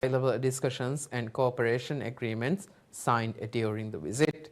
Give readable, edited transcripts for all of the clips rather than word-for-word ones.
high-level discussions and cooperation agreements signed during the visit.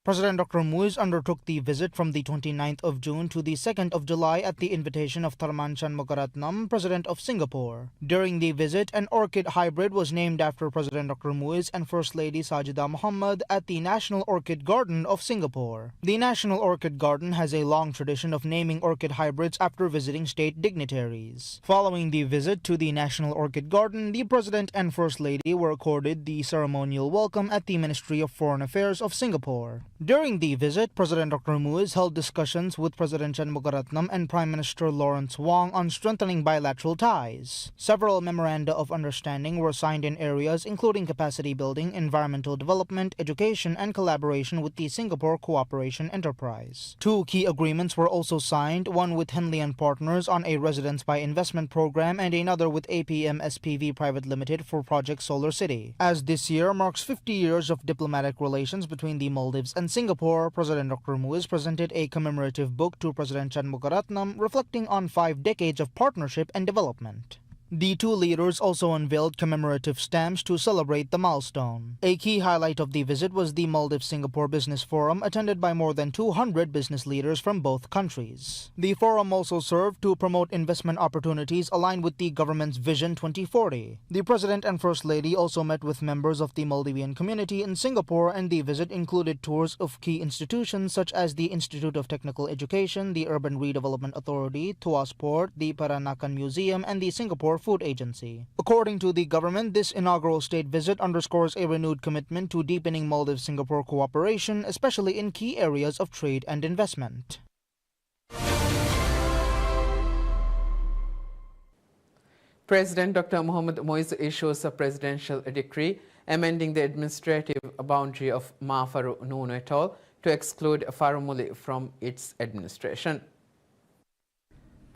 President Dr. Muiz undertook the visit from the 29th of June to the 2nd of July at the invitation of Tharman Shanmugaratnam, President of Singapore. During the visit, an orchid hybrid was named after President Dr. Muiz and First Lady Sajida Muhammad at the National Orchid Garden of Singapore. The National Orchid Garden has a long tradition of naming orchid hybrids after visiting state dignitaries. Following the visit to the National Orchid Garden, the President and First Lady were accorded the ceremonial welcome at the Ministry of Foreign Affairs of Singapore. During the visit, President Dr. Muiz held discussions with President Shanmugaratnam and Prime Minister Lawrence Wong on strengthening bilateral ties. Several memoranda of understanding were signed in areas including capacity building, environmental development, education, and collaboration with the Singapore Cooperation Enterprise. Two key agreements were also signed, one with Henley and Partners on a residence by investment program and another with APM SPV Private Limited for Project Solar City. As this year marks 50 years of diplomatic relations between the Maldives and Singapore, President Dr. Muiz presented a commemorative book to President Shanmugaratnam reflecting on 5 decades of partnership and development. The two leaders also unveiled commemorative stamps to celebrate the milestone. A key highlight of the visit was the Maldives-Singapore Business Forum, attended by more than 200 business leaders from both countries. The forum also served to promote investment opportunities aligned with the government's Vision 2040. The President and First Lady also met with members of the Maldivian community in Singapore, and the visit included tours of key institutions such as the Institute of Technical Education, the Urban Redevelopment Authority, Tuas Port, the Peranakan Museum, and the Singapore Food Agency. According to the government, this inaugural state visit underscores a renewed commitment to deepening Maldives-Singapore cooperation, especially in key areas of trade and investment. President Dr. Mohamed Muiz issues a presidential decree amending the administrative boundary of Maafaru Nuno Atoll to exclude Farumuli from its administration.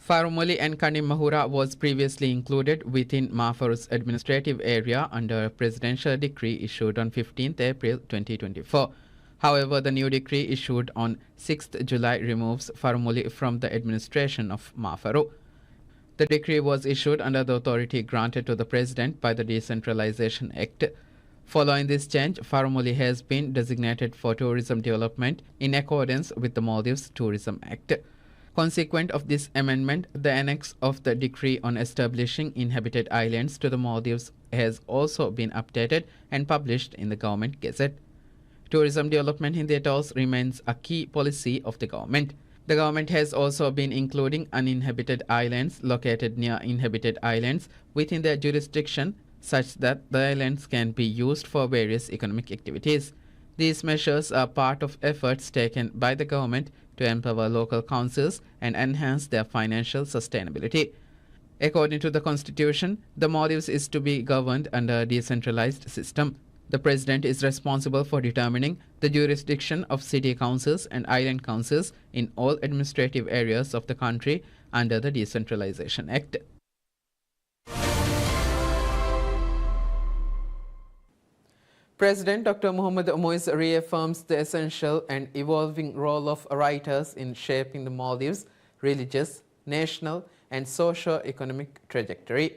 Farumuli and Kanimahura was previously included within Maafaru's administrative area under a presidential decree issued on 15th April 2024. However, the new decree issued on 6th July removes Farumuli from the administration of Maafaru. The decree was issued under the authority granted to the President by the Decentralization Act. Following this change, Farumuli has been designated for tourism development in accordance with the Maldives Tourism Act. Consequent of this amendment, the annex of the decree on establishing inhabited islands to the Maldives has also been updated and published in the Government Gazette. Tourism development in the atolls remains a key policy of the government. The government has also been including uninhabited islands located near inhabited islands within their jurisdiction such that the islands can be used for various economic activities. These measures are part of efforts taken by the government to empower local councils and enhance their financial sustainability. According to the Constitution, the Maldives is to be governed under a decentralized system. The President is responsible for determining the jurisdiction of city councils and island councils in all administrative areas of the country under the Decentralization Act. President Dr. Mohamed Muiz reaffirms the essential and evolving role of writers in shaping the Maldives' religious, national, and socio-economic trajectory.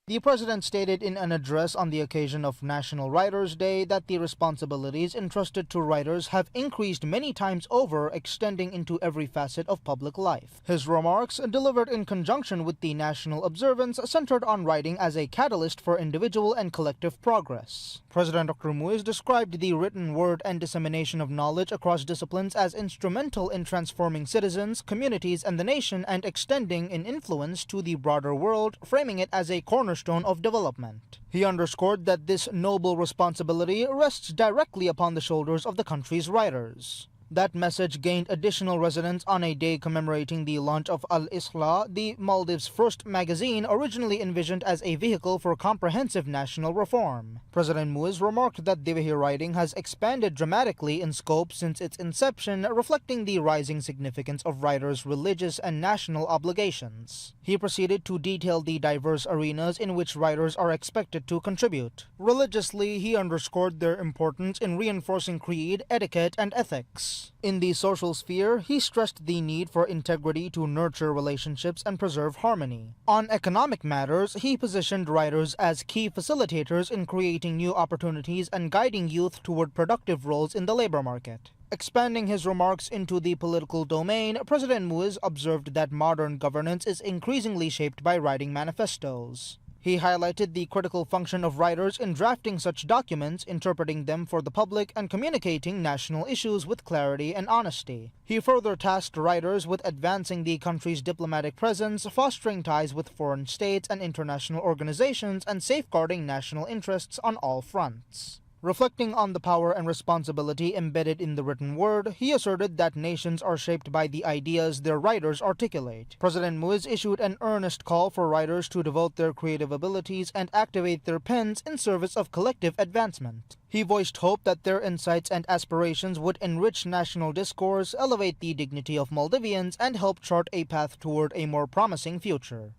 The President stated in an address on the occasion of National Writers' Day that the responsibilities entrusted to writers have increased many times over, extending into every facet of public life. His remarks, delivered in conjunction with the national observance, centered on writing as a catalyst for individual and collective progress. President Dr. Muiz described the written word and dissemination of knowledge across disciplines as instrumental in transforming citizens, communities, and the nation, and extending in influence to the broader world, framing it as a cornerstone of development. He underscored that this noble responsibility rests directly upon the shoulders of the country's writers. That message gained additional resonance on a day commemorating the launch of Al-Islah, the Maldives' first magazine originally envisioned as a vehicle for comprehensive national reform. President Muiz remarked that Divehi writing has expanded dramatically in scope since its inception, reflecting the rising significance of writers' religious and national obligations. He proceeded to detail the diverse arenas in which writers are expected to contribute. Religiously, he underscored their importance in reinforcing creed, etiquette, and ethics. efforts. In the social sphere, he stressed the need for integrity to nurture relationships and preserve harmony. On economic matters, he positioned writers as key facilitators in creating new opportunities and guiding youth toward productive roles in the labor market. Expanding his remarks into the political domain, President Muiz observed that modern governance is increasingly shaped by writing manifestos. He highlighted the critical function of writers in drafting such documents, interpreting them for the public, and communicating national issues with clarity and honesty. He further tasked writers with advancing the country's diplomatic presence, fostering ties with foreign states and international organizations, and safeguarding national interests on all fronts. Reflecting on the power and responsibility embedded in the written word, he asserted that nations are shaped by the ideas their writers articulate. President Muiz issued an earnest call for writers to devote their creative abilities and activate their pens in service of collective advancement. He voiced hope that their insights and aspirations would enrich national discourse, elevate the dignity of Maldivians, and help chart a path toward a more promising future.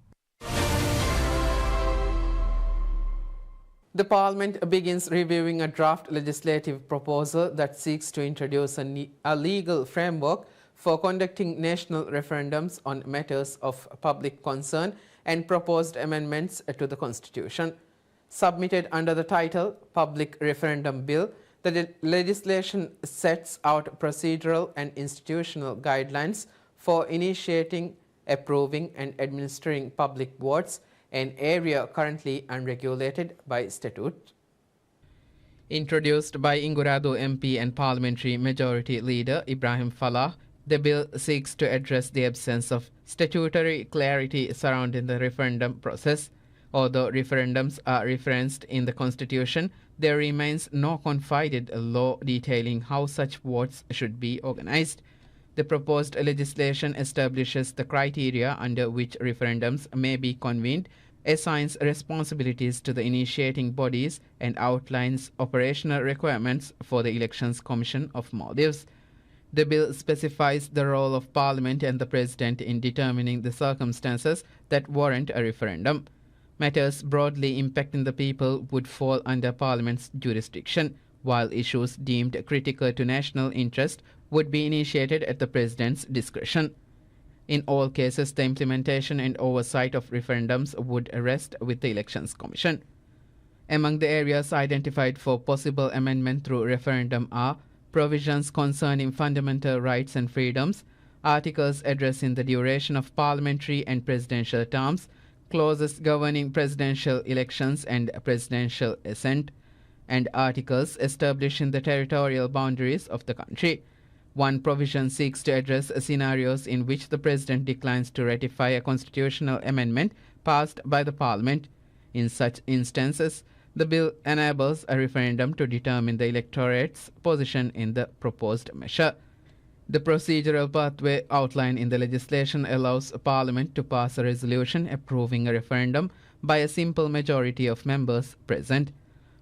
The Parliament begins reviewing a draft legislative proposal that seeks to introduce a legal framework for conducting national referendums on matters of public concern and proposed amendments to the Constitution. Submitted under the title Public Referendum Bill, the legislation sets out procedural and institutional guidelines for initiating, approving, and administering public votes, an area currently unregulated by statute. Introduced by Inguradu MP and Parliamentary Majority Leader Ibrahim Falah, the bill seeks to address the absence of statutory clarity surrounding the referendum process. Although referendums are referenced in the Constitution, there remains no codified law detailing how such votes should be organized. The proposed legislation establishes the criteria under which referendums may be convened, assigns responsibilities to the initiating bodies, and outlines operational requirements for the Elections Commission of Maldives. The bill specifies the role of Parliament and the President in determining the circumstances that warrant a referendum. Matters broadly impacting the people would fall under Parliament's jurisdiction, while issues deemed critical to national interest would be initiated at the President's discretion. In all cases, the implementation and oversight of referendums would rest with the Elections Commission. Among the areas identified for possible amendment through referendum are provisions concerning fundamental rights and freedoms, articles addressing the duration of parliamentary and presidential terms, clauses governing presidential elections and presidential assent, and articles establishing the territorial boundaries of the country. One provision seeks to address scenarios in which the President declines to ratify a constitutional amendment passed by the Parliament. In such instances, the bill enables a referendum to determine the electorate's position in the proposed measure. The procedural pathway outlined in the legislation allows Parliament to pass a resolution approving a referendum by a simple majority of members present.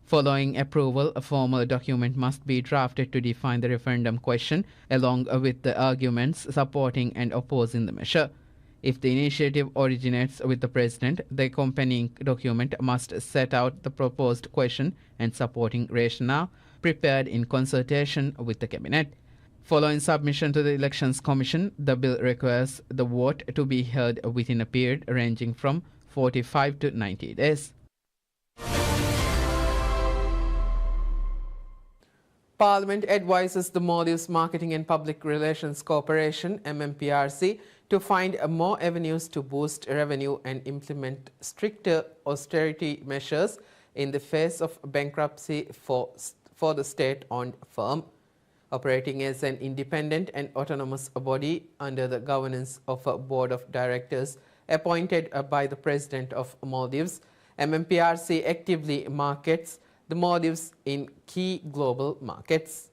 Following approval, a formal document must be drafted to define the referendum question, along with the arguments supporting and opposing the measure. If the initiative originates with the President, the accompanying document must set out the proposed question and supporting rationale, prepared in consultation with the Cabinet. Following submission to the Elections Commission, the bill requires the vote to be held within a period ranging from 45 to 90 days. Parliament advises the Maldives Marketing and Public Relations Corporation, MMPRC, to find more avenues to boost revenue and implement stricter austerity measures in the face of bankruptcy for the state-owned firm. Operating as an independent and autonomous body under the governance of a board of directors appointed by the President of Maldives, MMPRC actively markets the Maldives in key global markets.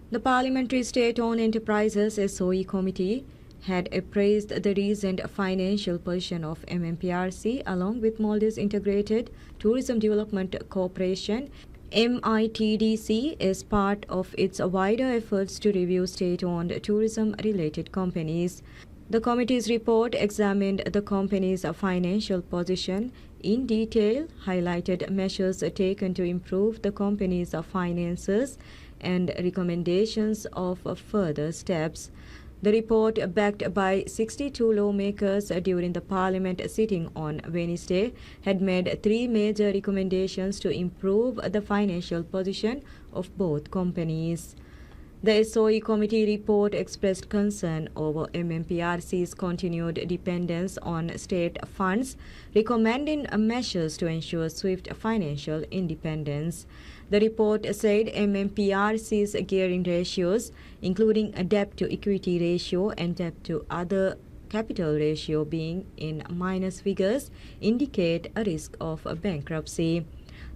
The Parliamentary State-Owned Enterprises SOE Committee had appraised the recent financial position of MMPRC along with Maldives Integrated Tourism Development Corporation MITDC as part of its wider efforts to review state-owned tourism-related companies. The committee's report examined the company's financial position in detail, highlighted measures taken to improve the company's finances, and recommendations of further steps. The report, backed by 62 lawmakers during the parliament sitting on Wednesday, had made three major recommendations to improve the financial position of both companies. The SOE committee report expressed concern over MMPRC's continued dependence on state funds, recommending measures to ensure swift financial independence. The report said MMPRC's gearing ratios, including a debt-to-equity ratio and debt-to-other capital ratio being in minus figures, indicate a risk of bankruptcy.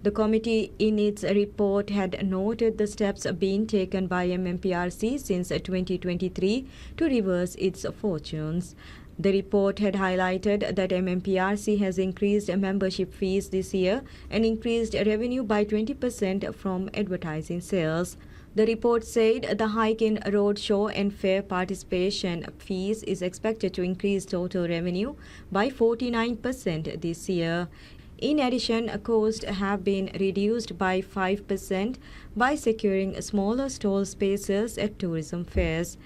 The committee in its report had noted the steps being taken by MMPRC since 2023 to reverse its fortunes. The report had highlighted that MMPRC has increased membership fees this year and increased revenue by 20% from advertising sales. The report said the hike in roadshow and fair participation fees is expected to increase total revenue by 49% this year. In addition, costs have been reduced by 5% by securing smaller stall spaces at tourism fairs.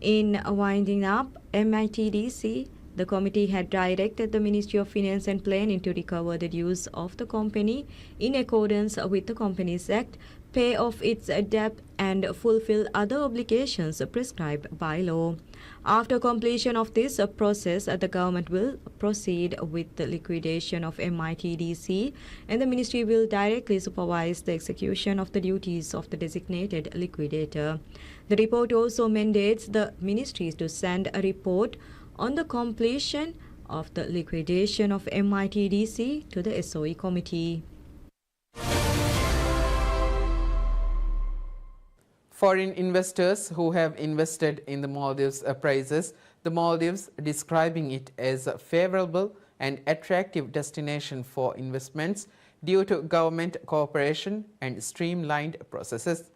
In winding up MITDC, the committee had directed the Ministry of Finance and Planning to recover the dues of the company in accordance with the Companies Act, pay off its debt and fulfill other obligations prescribed by law. After completion of this process, the government will proceed with the liquidation of MITDC, and the ministry will directly supervise the execution of the duties of the designated liquidator. The report also mandates the ministries to send a report on the completion of the liquidation of MITDC to the SOE committee. Foreign investors who have invested in the Maldives praises the Maldives, describing it as a favorable and attractive destination for investments due to government cooperation and streamlined processes.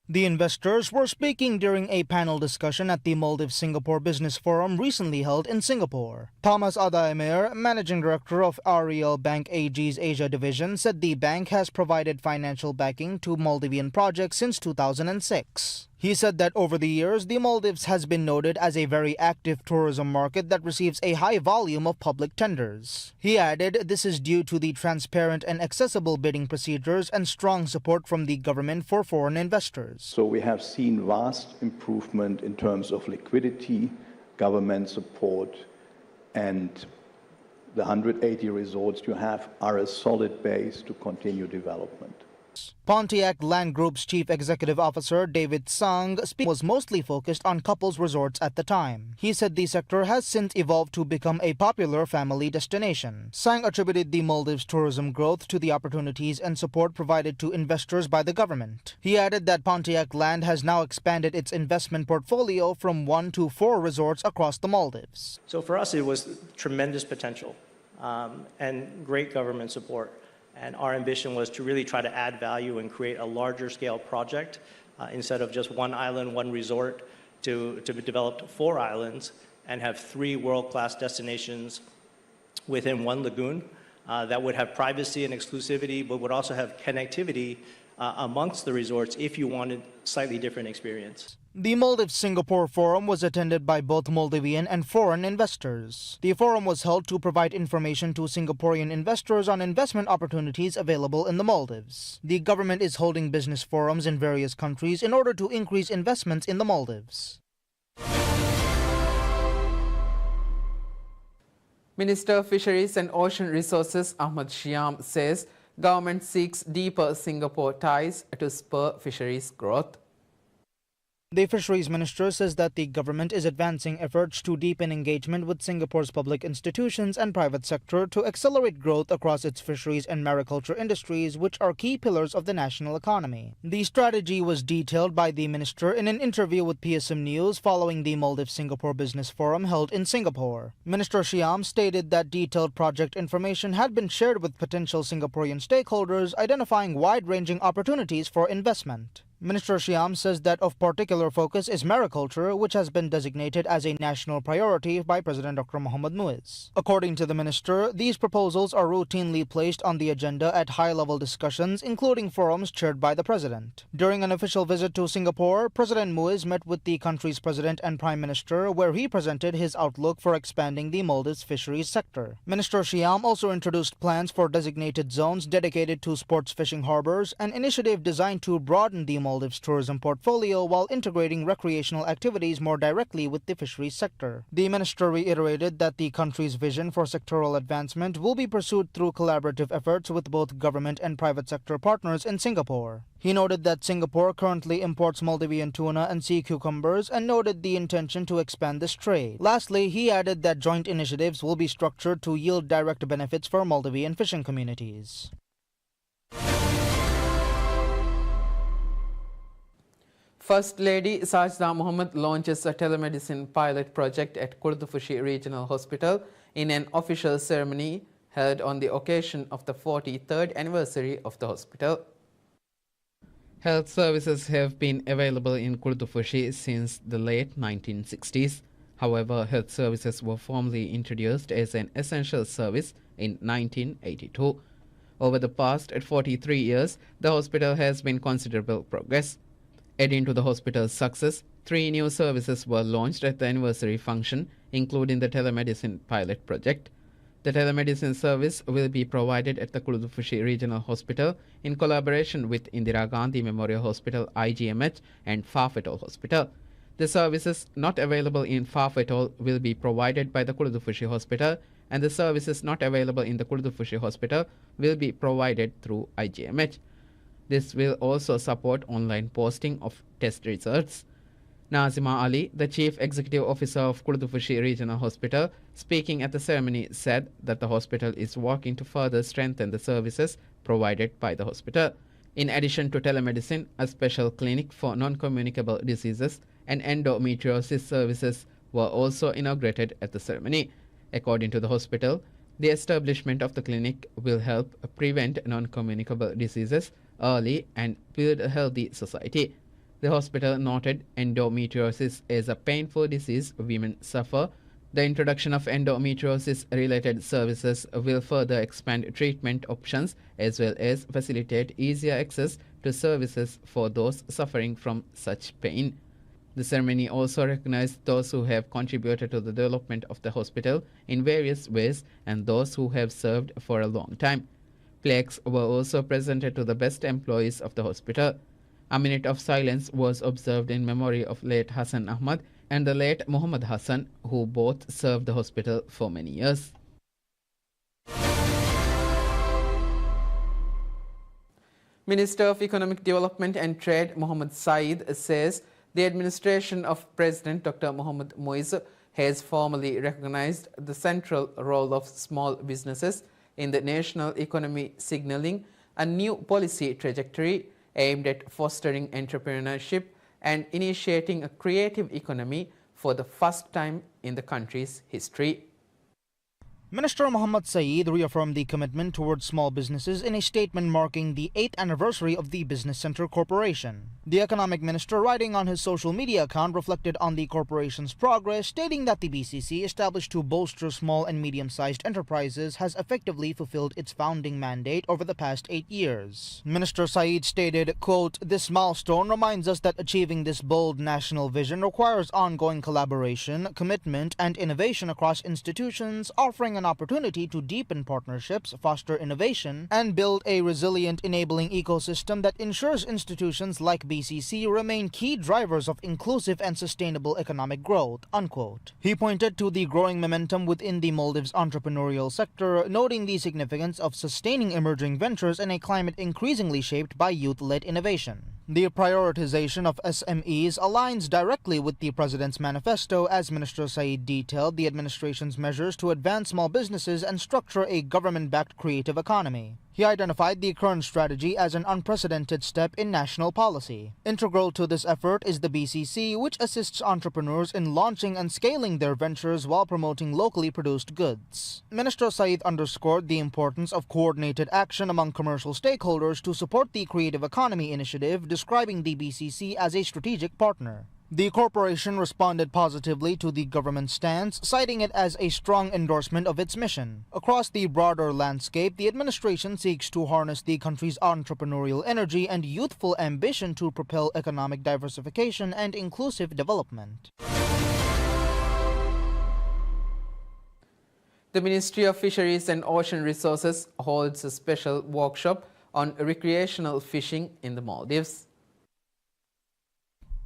The investors were speaking during a panel discussion at the Maldives-Singapore Business Forum recently held in Singapore. Thomas Adaemir, Managing Director of REL Bank AG's Asia Division, said the bank has provided financial backing to Maldivian projects since 2006. He said that over the years, the Maldives has been noted as a very active tourism market that receives a high volume of public tenders. He added this is due to the transparent and accessible bidding procedures and strong support from the government for foreign investors. So we have seen vast improvement in terms of liquidity, government support, and the 180 resorts you have are a solid base to continue development. Pontiac Land Group's Chief Executive Officer David Sang was mostly focused on couples resorts at the time. He said the sector has since evolved to become a popular family destination. Sang attributed the Maldives' tourism growth to the opportunities and support provided to investors by the government. He added that Pontiac Land has now expanded its investment portfolio from 1 to 4 resorts across the Maldives. So for us, it was tremendous potential and great government support. And our ambition was to really try to add value and create a larger scale project instead of just one island, one resort, to develop 4 islands and have 3 world-class destinations within 1 lagoon that would have privacy and exclusivity, but would also have connectivity amongst the resorts if you wanted slightly different experience. The Maldives-Singapore Forum was attended by both Maldivian and foreign investors. The forum was held to provide information to Singaporean investors on investment opportunities available in the Maldives. The government is holding business forums in various countries in order to increase investments in the Maldives. Minister of Fisheries and Ocean Resources Ahmad Shyam says government seeks deeper Singapore ties to spur fisheries growth. The Fisheries Minister says that the government is advancing efforts to deepen engagement with Singapore's public institutions and private sector to accelerate growth across its fisheries and mariculture industries, which are key pillars of the national economy. The strategy was detailed by the minister in an interview with PSM News following the Maldives-Singapore Business Forum held in Singapore. Minister Shyam stated that detailed project information had been shared with potential Singaporean stakeholders, identifying wide-ranging opportunities for investment. Minister Shyam says that of particular focus is mariculture, which has been designated as a national priority by President Dr. Mohammad Muiz. According to the minister, these proposals are routinely placed on the agenda at high-level discussions, including forums chaired by the president. During an official visit to Singapore, President Muiz met with the country's president and prime minister, where he presented his outlook for expanding the Maldives fisheries sector. Minister Shyam also introduced plans for designated zones dedicated to sports fishing harbors, an initiative designed to broaden the Maldives tourism portfolio while integrating recreational activities more directly with the fisheries sector. The minister reiterated that the country's vision for sectoral advancement will be pursued through collaborative efforts with both government and private sector partners in Singapore. He noted that Singapore currently imports Maldivian tuna and sea cucumbers and noted the intention to expand this trade. Lastly, he added that joint initiatives will be structured to yield direct benefits for Maldivian fishing communities. First Lady Sajda Mohammed launches a telemedicine pilot project at Kurdufushi Regional Hospital in an official ceremony held on the occasion of the 43rd anniversary of the hospital. Health services have been available in Kurdufushi since the late 1960s. However, health services were formally introduced as an essential service in 1982. Over the past 43 years, the hospital has been considerable progress. Adding to the hospital's success, 3 new services were launched at the anniversary function, including the telemedicine pilot project. The telemedicine service will be provided at the Kurdufushi Regional Hospital in collaboration with Indira Gandhi Memorial Hospital IGMH and Fafetol Hospital. The services not available in Fafetol will be provided by the Kurdufushi Hospital, and the services not available in the Kurdufushi Hospital will be provided through IGMH. This will also support online posting of test results. Nazima Ali, the Chief Executive Officer of Kurdufushi Regional Hospital, speaking at the ceremony, said that the hospital is working to further strengthen the services provided by the hospital. In addition to telemedicine, a special clinic for non-communicable diseases and endometriosis services were also inaugurated at the ceremony. According to the hospital, the establishment of the clinic will help prevent non-communicable diseases early and build a healthy society. The hospital noted endometriosis as a painful disease women suffer. The introduction of endometriosis-related services will further expand treatment options as well as facilitate easier access to services for those suffering from such pain. The ceremony also recognized those who have contributed to the development of the hospital in various ways and those who have served for a long time. Plaques were also presented to the best employees of the hospital. A minute of silence was observed in memory of late Hassan Ahmad and the late Muhammad Hassan, who both served the hospital for many years. Minister of Economic Development and Trade Mohammad Saeed says the administration of President Dr. Mohammad Muiz has formally recognized the central role of small businesses in the national economy, signaling a new policy trajectory aimed at fostering entrepreneurship and initiating a creative economy for the first time in the country's history. Minister Mohammad Saeed reaffirmed the commitment towards small businesses in a statement marking the 8th anniversary of the Business Center Corporation. The economic minister, writing on his social media account, reflected on the corporation's progress, stating that the BCC, established to bolster small and medium-sized enterprises, has effectively fulfilled its founding mandate over the past 8 years. Minister Saeed stated, quote, "This milestone reminds us that achieving this bold national vision requires ongoing collaboration, commitment, and innovation across institutions, offering an opportunity to deepen partnerships, foster innovation, and build a resilient enabling ecosystem that ensures institutions like BCC remain key drivers of inclusive and sustainable economic growth," unquote. He pointed to the growing momentum within the Maldives entrepreneurial sector, noting the significance of sustaining emerging ventures in a climate increasingly shaped by youth-led innovation. The prioritization of SMEs aligns directly with the President's manifesto, as Minister Saeed detailed the administration's measures to advance small businesses and structure a government-backed creative economy. He identified the current strategy as an unprecedented step in national policy. Integral to this effort is the BCC, which assists entrepreneurs in launching and scaling their ventures while promoting locally produced goods. Minister Saeed underscored the importance of coordinated action among commercial stakeholders to support the Creative Economy initiative, describing the BCC as a strategic partner. The corporation responded positively to the government's stance, citing it as a strong endorsement of its mission. Across the broader landscape, the administration seeks to harness the country's entrepreneurial energy and youthful ambition to propel economic diversification and inclusive development. The Ministry of Fisheries and Ocean Resources holds a special workshop on recreational fishing in the Maldives.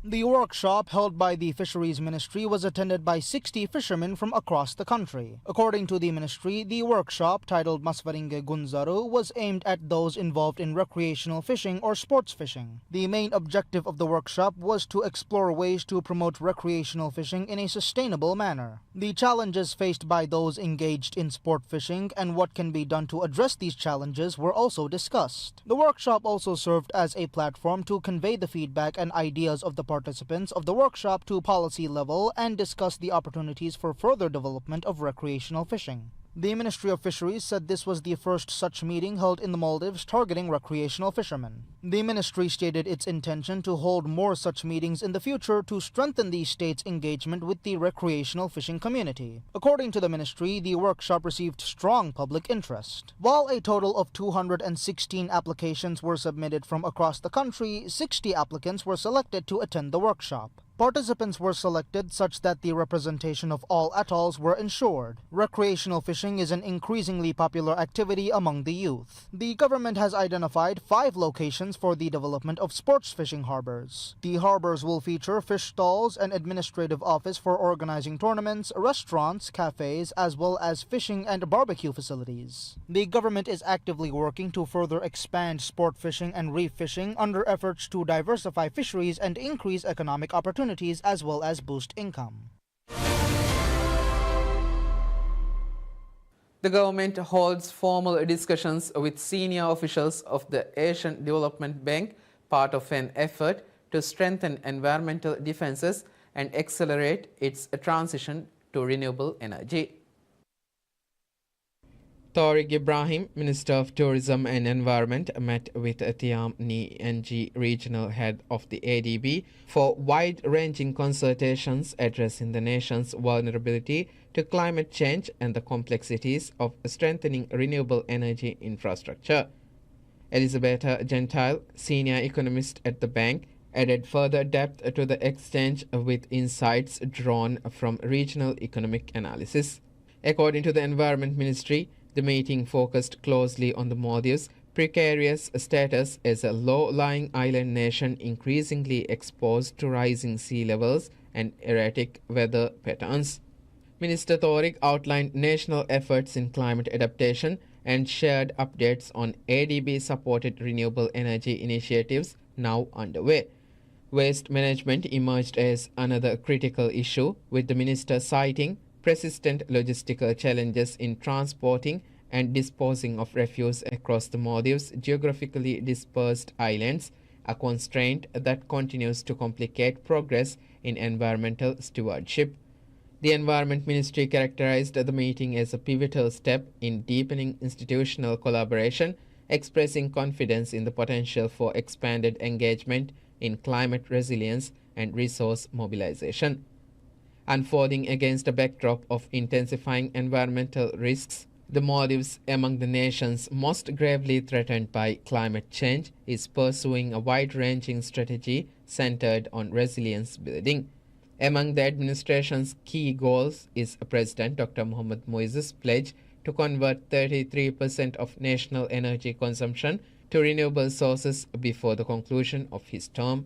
The workshop held by the Fisheries Ministry was attended by 60 fishermen from across the country. According to the ministry, the workshop, titled Masvaringe Gunzaru, was aimed at those involved in recreational fishing or sports fishing. The main objective of the workshop was to explore ways to promote recreational fishing in a sustainable manner. The challenges faced by those engaged in sport fishing and what can be done to address these challenges were also discussed. The workshop also served as a platform to convey the feedback and ideas of the participants of the workshop to policy level and discuss the opportunities for further development of recreational fishing. The Ministry of Fisheries said this was the first such meeting held in the Maldives targeting recreational fishermen. The ministry stated its intention to hold more such meetings in the future to strengthen the state's engagement with the recreational fishing community. According to the ministry, the workshop received strong public interest. While a total of 216 applications were submitted from across the country, 60 applicants were selected to attend the workshop. Participants were selected such that the representation of all atolls were ensured. Recreational fishing is an increasingly popular activity among the youth. The government has identified 5 locations for the development of sports fishing harbors. The harbors will feature fish stalls, an administrative office for organizing tournaments, restaurants, cafes, as well as fishing and barbecue facilities. The government is actively working to further expand sport fishing and reef fishing under efforts to diversify fisheries and increase economic opportunities as well as boost income. The government holds formal discussions with senior officials of the Asian Development Bank, part of an effort to strengthen environmental defenses and accelerate its transition to renewable energy. Tariq Ibrahim, Minister of Tourism and Environment, met with Thiam Ni Ng, regional head of the ADB, for wide-ranging consultations addressing the nation's vulnerability to climate change and the complexities of strengthening renewable energy infrastructure. Elisabetta Gentile, senior economist at the bank, added further depth to the exchange with insights drawn from regional economic analysis. According to the Environment Ministry, the meeting focused closely on the Maldives' precarious status as a low-lying island nation increasingly exposed to rising sea levels and erratic weather patterns. Minister Tariq outlined national efforts in climate adaptation and shared updates on ADB-supported renewable energy initiatives now underway. Waste management emerged as another critical issue, with the minister citing persistent logistical challenges in transporting and disposing of refuse across the Maldives' geographically dispersed islands, a constraint that continues to complicate progress in environmental stewardship. The Environment Ministry characterized the meeting as a pivotal step in deepening institutional collaboration, expressing confidence in the potential for expanded engagement in climate resilience and resource mobilization. Unfolding against a backdrop of intensifying environmental risks, the Maldives, among the nations most gravely threatened by climate change, is pursuing a wide-ranging strategy centered on resilience building. Among the administration's key goals is President Dr. Mohamed Moise's pledge to convert 33% of national energy consumption to renewable sources before the conclusion of his term.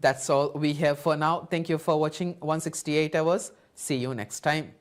That's all we have for now. Thank you for watching 168 Hours. See you next time.